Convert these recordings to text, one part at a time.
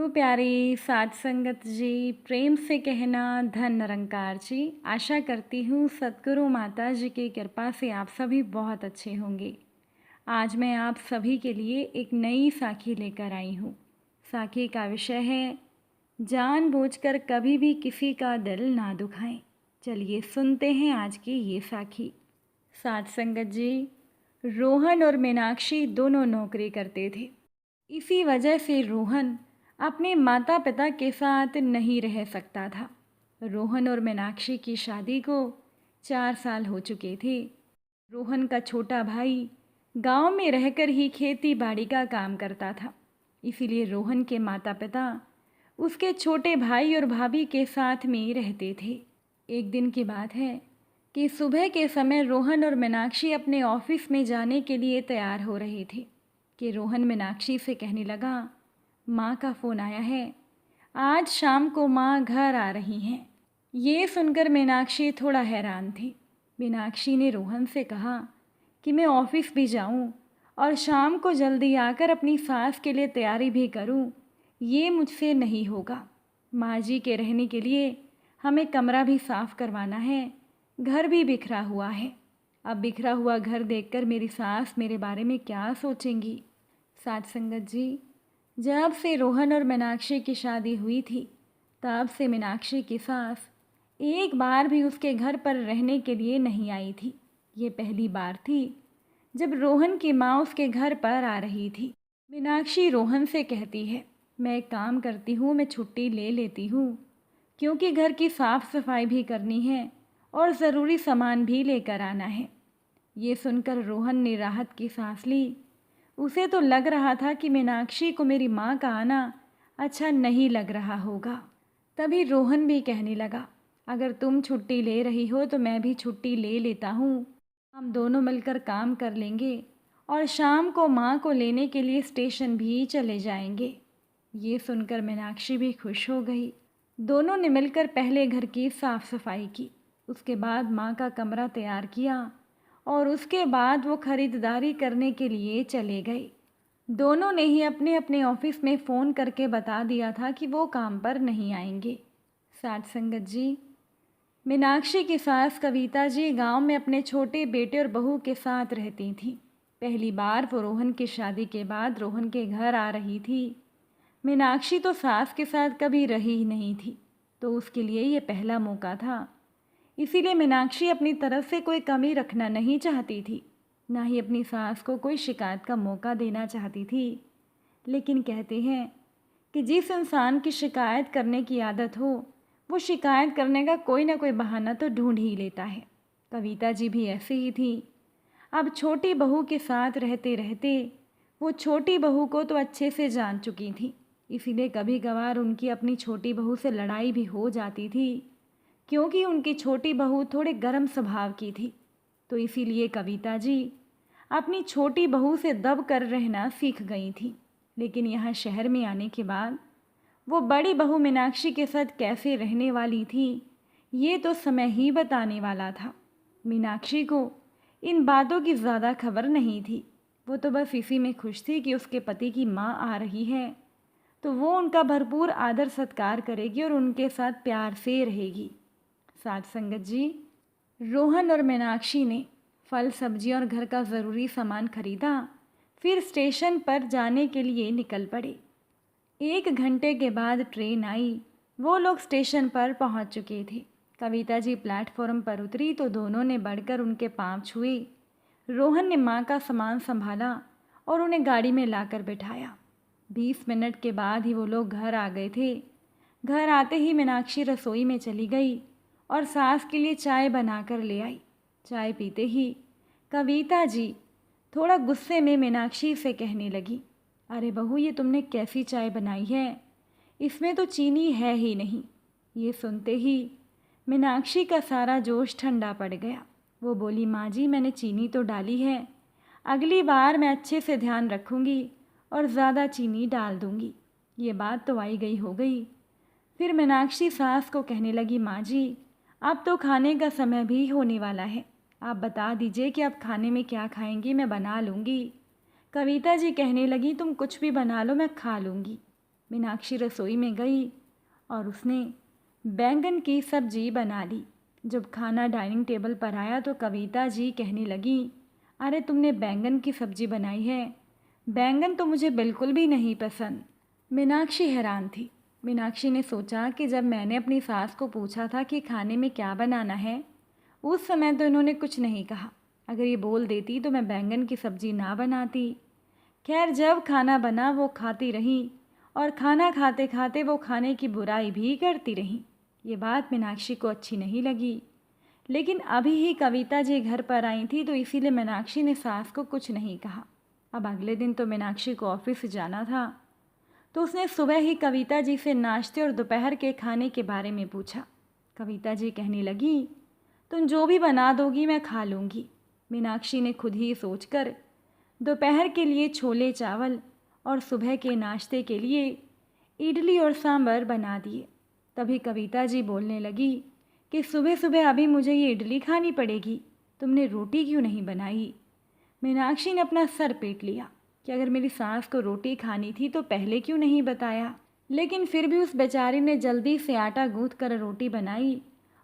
गुरु प्यारी साध संगत जी, प्रेम से कहना धन निरंकार जी। आशा करती हूँ सद्गुरु माता जी की कृपा से आप सभी बहुत अच्छे होंगे। आज मैं आप सभी के लिए एक नई साखी लेकर आई हूँ। साखी का विषय है जानबूझकर कभी भी किसी का दिल ना दुखाएं। चलिए सुनते हैं आज की ये साखी। साध संगत जी, रोहन और मीनाक्षी दोनों नौकरी करते थे। इसी वजह से रोहन अपने माता पिता के साथ नहीं रह सकता था। रोहन और मीनाक्षी की शादी को 4 साल हो चुके थे। रोहन का छोटा भाई गांव में रहकर ही खेती बाड़ी का काम करता था। इसीलिए रोहन के माता पिता उसके छोटे भाई और भाभी के साथ में रहते थे। एक दिन की बात है कि सुबह के समय रोहन और मीनाक्षी अपने ऑफिस में जाने के लिए तैयार हो रहे थे कि रोहन मीनाक्षी से कहने लगा, माँ का फ़ोन आया है, आज शाम को माँ घर आ रही हैं। ये सुनकर मीनाक्षी थोड़ा हैरान थी। मीनाक्षी ने रोहन से कहा कि मैं ऑफिस भी जाऊँ और शाम को जल्दी आकर अपनी सास के लिए तैयारी भी करूँ, ये मुझसे नहीं होगा। माँ जी के रहने के लिए हमें कमरा भी साफ़ करवाना है, घर भी बिखरा हुआ है। अब बिखरा हुआ घर देखकर मेरी सास मेरे बारे में क्या सोचेंगी। साथ संगत जी, जब से रोहन और मीनाक्षी की शादी हुई थी तब से मीनाक्षी की सास एक बार भी उसके घर पर रहने के लिए नहीं आई थी। ये पहली बार थी जब रोहन की माँ उसके घर पर आ रही थी। मीनाक्षी रोहन से कहती है, मैं एक काम करती हूँ, मैं छुट्टी ले लेती हूँ क्योंकि घर की साफ़ सफाई भी करनी है और ज़रूरी सामान भी लेकर आना है। ये सुनकर रोहन ने राहत की सांस ली। उसे तो लग रहा था कि मीनाक्षी को मेरी माँ का आना अच्छा नहीं लग रहा होगा। तभी रोहन भी कहने लगा, अगर तुम छुट्टी ले रही हो तो मैं भी छुट्टी ले लेता हूँ। हम दोनों मिलकर काम कर लेंगे और शाम को माँ को लेने के लिए स्टेशन भी चले जाएंगे। ये सुनकर मीनाक्षी भी खुश हो गई। दोनों ने मिलकर पहले घर की साफ़ सफाई की, उसके बाद माँ का कमरा तैयार किया और उसके बाद वो ख़रीदारी करने के लिए चले गए। दोनों ने ही अपने अपने ऑफिस में फ़ोन करके बता दिया था कि वो काम पर नहीं आएंगे। साथ संगत जी, मीनाक्षी की सास कविता जी गांव में अपने छोटे बेटे और बहू के साथ रहती थीं। पहली बार वो रोहन की शादी के बाद रोहन के घर आ रही थी। मीनाक्षी तो सास के साथ कभी रही ही नहीं थी, तो उसके लिए ये पहला मौका था। इसीलिए मीनाक्षी अपनी तरफ से कोई कमी रखना नहीं चाहती थी, ना ही अपनी सास को कोई शिकायत का मौका देना चाहती थी। लेकिन कहते हैं कि जिस इंसान की शिकायत करने की आदत हो वो शिकायत करने का कोई ना कोई बहाना तो ढूंढ ही लेता है। कविता जी भी ऐसी ही थी। अब छोटी बहू के साथ रहते रहते वो छोटी बहू को तो अच्छे से जान चुकी थी। इसीलिए कभी कभार उनकी अपनी छोटी बहू से लड़ाई भी हो जाती थी, क्योंकि उनकी छोटी बहू थोड़े गर्म स्वभाव की थी। तो इसीलिए कविता जी अपनी छोटी बहू से दब कर रहना सीख गई थी। लेकिन यहाँ शहर में आने के बाद वो बड़ी बहू मीनाक्षी के साथ कैसे रहने वाली थी, ये तो समय ही बताने वाला था। मीनाक्षी को इन बातों की ज़्यादा खबर नहीं थी। वो तो बस इसी में खुश थी कि उसके पति की माँ आ रही है तो वो उनका भरपूर आदर सत्कार करेगी और उनके साथ प्यार से रहेगी। साथ संगत जी, रोहन और मीनाक्षी ने फल सब्जी और घर का ज़रूरी सामान खरीदा, फिर स्टेशन पर जाने के लिए निकल पड़े। 1 घंटे के बाद ट्रेन आई। वो लोग स्टेशन पर पहुंच चुके थे। कविता जी प्लेटफॉर्म पर उतरी तो दोनों ने बढ़कर उनके पांव छुए। रोहन ने माँ का सामान संभाला और उन्हें गाड़ी में लाकर बिठाया। 20 मिनट के बाद ही वो लोग घर आ गए थे। घर आते ही मीनाक्षी रसोई में चली गई और सास के लिए चाय बनाकर ले आई। चाय पीते ही कविता जी थोड़ा गुस्से में मीनाक्षी से कहने लगी, अरे बहू, ये तुमने कैसी चाय बनाई है, इसमें तो चीनी है ही नहीं। ये सुनते ही मीनाक्षी का सारा जोश ठंडा पड़ गया। वो बोली, माँ जी, मैंने चीनी तो डाली है, अगली बार मैं अच्छे से ध्यान रखूँगी और ज़्यादा चीनी डाल दूँगी। ये बात तो आई गई हो गई। फिर मीनाक्षी सास को कहने लगी, माँ जी, अब तो खाने का समय भी होने वाला है, आप बता दीजिए कि आप खाने में क्या खाएंगी, मैं बना लूँगी। कविता जी कहने लगी, तुम कुछ भी बना लो, मैं खा लूँगी। मीनाक्षी रसोई में गई और उसने बैंगन की सब्जी बना ली। जब खाना डाइनिंग टेबल पर आया तो कविता जी कहने लगी, अरे तुमने बैंगन की सब्जी बनाई है? बैंगन तो मुझे बिल्कुल भी नहीं पसंद। मीनाक्षी हैरान थी। मीनाक्षी ने सोचा कि जब मैंने अपनी सास को पूछा था कि खाने में क्या बनाना है, उस समय तो इन्होंने कुछ नहीं कहा। अगर ये बोल देती तो मैं बैंगन की सब्जी ना बनाती। खैर, जब खाना बना वो खाती रही और खाना खाते खाते वो खाने की बुराई भी करती रही। ये बात मीनाक्षी को अच्छी नहीं लगी, लेकिन अभी ही कविता जी घर पर आई थी तो इसीलिए मीनाक्षी ने सास को कुछ नहीं कहा। अब अगले दिन तो मीनाक्षी को ऑफिस जाना था, तो उसने सुबह ही कविता जी से नाश्ते और दोपहर के खाने के बारे में पूछा। कविता जी कहने लगी, तुम जो भी बना दोगी मैं खा लूँगी। मीनाक्षी ने खुद ही सोचकर दोपहर के लिए छोले चावल और सुबह के नाश्ते के लिए इडली और सांभर बना दिए। तभी कविता जी बोलने लगी कि सुबह सुबह अभी मुझे ये इडली खानी पड़ेगी, तुमने रोटी क्यों नहीं बनाई? मीनाक्षी ने अपना सर पीट लिया कि अगर मेरी सास को रोटी खानी थी तो पहले क्यों नहीं बताया। लेकिन फिर भी उस बेचारी ने जल्दी से आटा गूँथ कर रोटी बनाई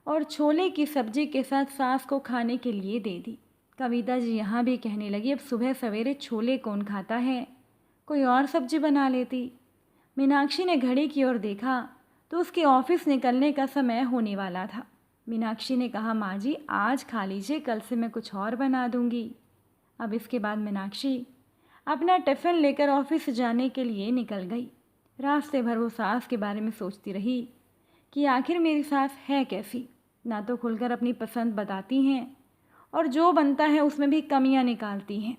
और छोले की सब्जी के साथ सास को खाने के लिए दे दी। कविता जी यहाँ भी कहने लगी, अब सुबह सवेरे छोले कौन खाता है, कोई और सब्जी बना लेती। मीनाक्षी ने घड़ी की ओर देखा तो उसके ऑफिस निकलने का समय होने वाला था। मीनाक्षी ने कहा, माँ जी आज खा लीजिए, कल से मैं कुछ और बना दूँगी। अब इसके बाद मीनाक्षी अपना टिफ़िन लेकर ऑफिस जाने के लिए निकल गई। रास्ते भर वो सास के बारे में सोचती रही कि आखिर मेरी सास है कैसी, ना तो खुलकर अपनी पसंद बताती हैं और जो बनता है उसमें भी कमियां निकालती हैं।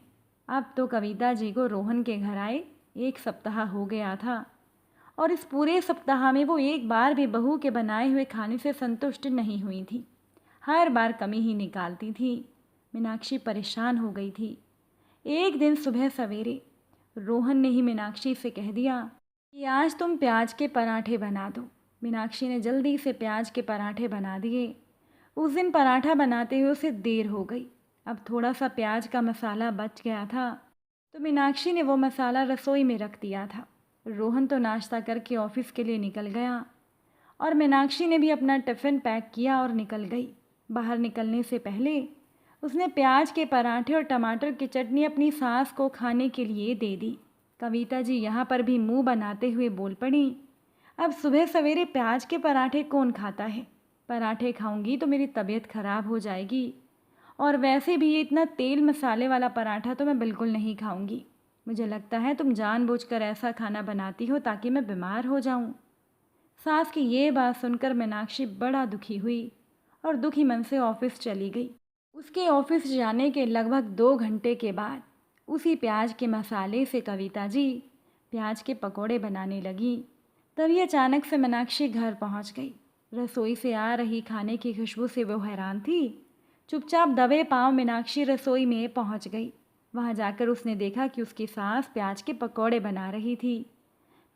अब तो कविता जी को रोहन के घर आए 1 सप्ताह हो गया था और इस पूरे सप्ताह में वो एक बार भी बहू के बनाए हुए खाने से संतुष्ट नहीं हुई थी। हर बार कमी ही निकालती थी। मीनाक्षी परेशान हो गई थी। एक दिन सुबह सवेरे रोहन ने ही मीनाक्षी से कह दिया कि आज तुम प्याज के पराठे बना दो। मीनाक्षी ने जल्दी से प्याज के पराठे बना दिए। उस दिन पराठा बनाते हुए उसे देर हो गई। अब थोड़ा सा प्याज का मसाला बच गया था तो मीनाक्षी ने वो मसाला रसोई में रख दिया था। रोहन तो नाश्ता करके ऑफिस के लिए निकल गया और मीनाक्षी ने भी अपना टिफ़िन पैक किया और निकल गई। बाहर निकलने से पहले उसने प्याज के पराठे और टमाटर की चटनी अपनी सास को खाने के लिए दे दी। कविता जी यहाँ पर भी मुंह बनाते हुए बोल पड़ी, अब सुबह सवेरे प्याज के पराठे कौन खाता है? पराठे खाऊंगी तो मेरी तबीयत खराब हो जाएगी और वैसे भी ये इतना तेल मसाले वाला पराठा तो मैं बिल्कुल नहीं खाऊंगी। मुझे लगता है तुम जानबूझकर ऐसा खाना बनाती हो ताकि मैं बीमार हो जाऊं। सास की ये बात सुनकर मीनाक्षी बड़ा दुखी हुई और दुखी मन से ऑफिस चली गई। उसके ऑफिस जाने के लगभग 2 घंटे के बाद उसी प्याज के मसाले से कविता जी प्याज के पकोड़े बनाने लगी। तभी अचानक से मीनाक्षी घर पहुंच गई। रसोई से आ रही खाने की खुशबू से वो हैरान थी। चुपचाप दबे पांव मीनाक्षी रसोई में पहुंच गई। वहां जाकर उसने देखा कि उसकी सास प्याज के पकोड़े बना रही थी।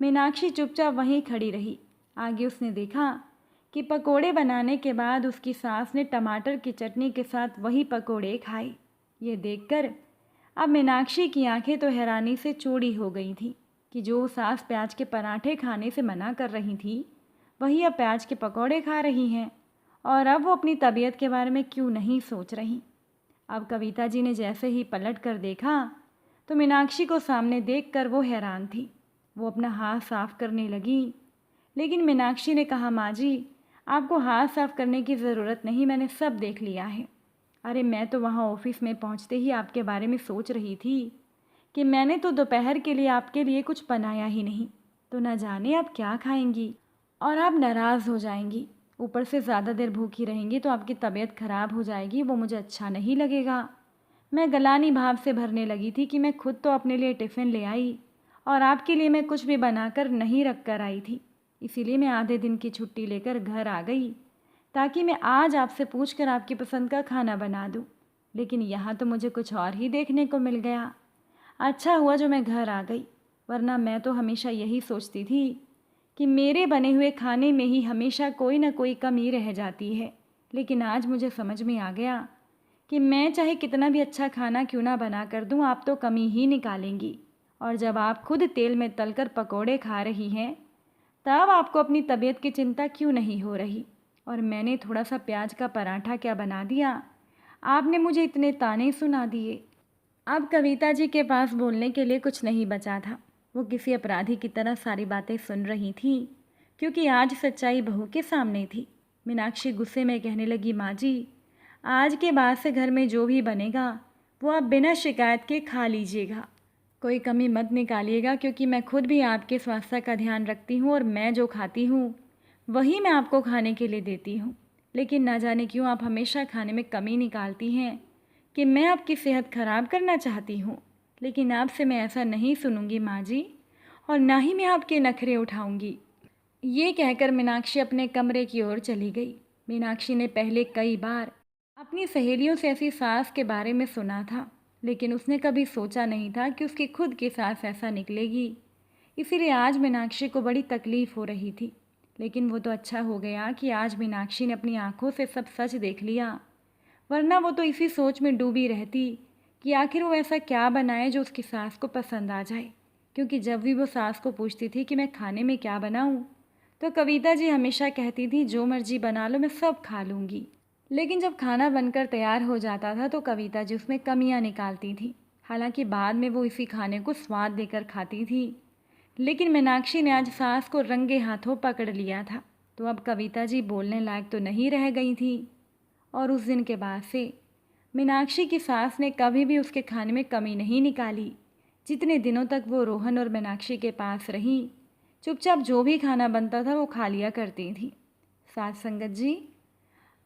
मीनाक्षी चुपचाप वहीं खड़ी रही। आगे उसने देखा कि पकोड़े बनाने के बाद उसकी सास ने टमाटर की चटनी के साथ वही पकोड़े खाए। ये देखकर अब मीनाक्षी की आंखें तो हैरानी से चौड़ी हो गई थी कि जो सास प्याज के पराठे खाने से मना कर रही थी वही अब प्याज के पकोड़े खा रही हैं और अब वो अपनी तबीयत के बारे में क्यों नहीं सोच रही। अब कविता जी ने जैसे ही पलट कर देखा तो मीनाक्षी को सामने देखकर वो हैरान थी। वो अपना हाथ साफ करने लगी, लेकिन मीनाक्षी ने कहा, माँ जी आपको हाथ साफ करने की ज़रूरत नहीं, मैंने सब देख लिया है। अरे मैं तो वहाँ ऑफिस में पहुँचते ही आपके बारे में सोच रही थी कि मैंने तो दोपहर के लिए आपके लिए कुछ बनाया ही नहीं, तो न जाने आप क्या खाएंगी और आप नाराज़ हो जाएंगी। ऊपर से ज़्यादा देर भूखी रहेंगी तो आपकी तबीयत ख़राब हो जाएगी, वो मुझे अच्छा नहीं लगेगा। मैं गलानी भाव से भरने लगी थी कि मैं खुद तो अपने लिए टिफ़िन ले आई और आपके लिए मैं कुछ भी बनाकर नहीं रख कर आई थी। इसीलिए मैं आधे दिन की छुट्टी लेकर घर आ गई ताकि मैं आज आपसे पूछकर आपकी पसंद का खाना बना दूं। लेकिन यहाँ तो मुझे कुछ और ही देखने को मिल गया। अच्छा हुआ जो मैं घर आ गई, वरना मैं तो हमेशा यही सोचती थी कि मेरे बने हुए खाने में ही हमेशा कोई ना कोई कमी रह जाती है। लेकिन आज मुझे समझ में आ गया कि मैं चाहे कितना भी अच्छा खाना क्यों ना बना कर दूं, आप तो कमी ही निकालेंगी। और जब आप खुद तेल में तलकर पकोड़े खा रही हैं तब आपको अपनी तबीयत की चिंता क्यों नहीं हो रही? और मैंने थोड़ा सा प्याज का पराठा क्या बना दिया, आपने मुझे इतने ताने सुना दिए। अब कविता जी के पास बोलने के लिए कुछ नहीं बचा था। वो किसी अपराधी की तरह सारी बातें सुन रही थी, क्योंकि आज सच्चाई बहू के सामने थी। मीनाक्षी गुस्से में कहने लगी, माँ जी, आज के बाद से घर में जो भी बनेगा वो आप बिना शिकायत के खा लीजिएगा। कोई कमी मत निकालिएगा, क्योंकि मैं खुद भी आपके स्वास्थ्य का ध्यान रखती हूँ और मैं जो खाती हूँ वही मैं आपको खाने के लिए देती हूँ। लेकिन ना जाने क्यों आप हमेशा खाने में कमी निकालती हैं कि मैं आपकी सेहत खराब करना चाहती हूँ। लेकिन आपसे मैं ऐसा नहीं सुनूंगी माँ जी, और ना ही मैं आपके नखरे उठाऊंगी। ये कहकर मीनाक्षी अपने कमरे की ओर चली गई। मीनाक्षी ने पहले कई बार अपनी सहेलियों से ऐसी सास के बारे में सुना था, लेकिन उसने कभी सोचा नहीं था कि उसकी खुद की सास ऐसा निकलेगी। इसीलिए आज मीनाक्षी को बड़ी तकलीफ़ हो रही थी। लेकिन वो तो अच्छा हो गया कि आज मीनाक्षी ने अपनी आंखों से सब सच देख लिया, वरना वो तो इसी सोच में डूबी रहती कि आखिर वो ऐसा क्या बनाए जो उसकी सास को पसंद आ जाए। क्योंकि जब भी वो सास को पूछती थी कि मैं खाने में क्या बनाऊं, तो कविता जी हमेशा कहती थी, जो मर्जी बना लो, मैं सब खा लूँगी। लेकिन जब खाना बनकर तैयार हो जाता था तो कविता जी उसमें कमियां निकालती थी। हालांकि बाद में वो इसी खाने को स्वाद देकर खाती थी। लेकिन मीनाक्षी ने आज सास को रंगे हाथों पकड़ लिया था, तो अब कविता जी बोलने लायक तो नहीं रह गई थी। और उस दिन के बाद से मीनाक्षी की सास ने कभी भी उसके खाने में कमी नहीं निकाली। जितने दिनों तक वो रोहन और मीनाक्षी के पास रही, चुपचाप जो भी खाना बनता था वो खा लिया करती थी। साथ संगत जी,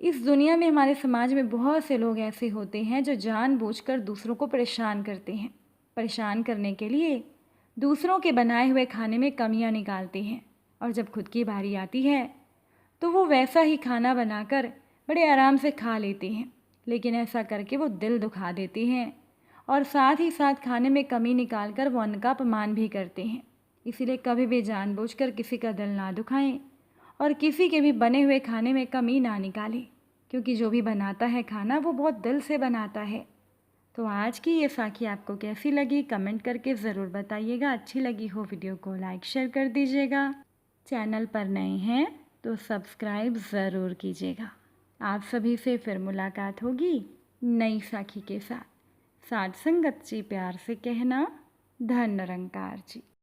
इस दुनिया में, हमारे समाज में बहुत से लोग ऐसे होते हैं जो जानबूझकर दूसरों को परेशान करते हैं। परेशान करने के लिए दूसरों के बनाए हुए खाने में कमियां निकालते हैं, और जब खुद की बारी आती है तो वो वैसा ही खाना बनाकर बड़े आराम से खा लेते हैं। लेकिन ऐसा करके वो दिल दुखा देते हैं, और साथ ही साथ खाने में कमी निकालकर वो अन्न का अपमान भी करते हैं। इसीलिए कभी भी जानबूझकर किसी का दिल ना दुखाएं, और किसी के भी बने हुए खाने में कमी ना निकालें, क्योंकि जो भी बनाता है खाना वो बहुत दिल से बनाता है। तो आज की ये साखी आपको कैसी लगी, कमेंट करके ज़रूर बताइएगा। अच्छी लगी हो वीडियो को लाइक शेयर कर दीजिएगा। चैनल पर नए हैं तो सब्सक्राइब ज़रूर कीजिएगा। आप सभी से फिर मुलाकात होगी नई साखी के साथ। साथ संगत जी प्यार से कहना, धन निरंकार जी।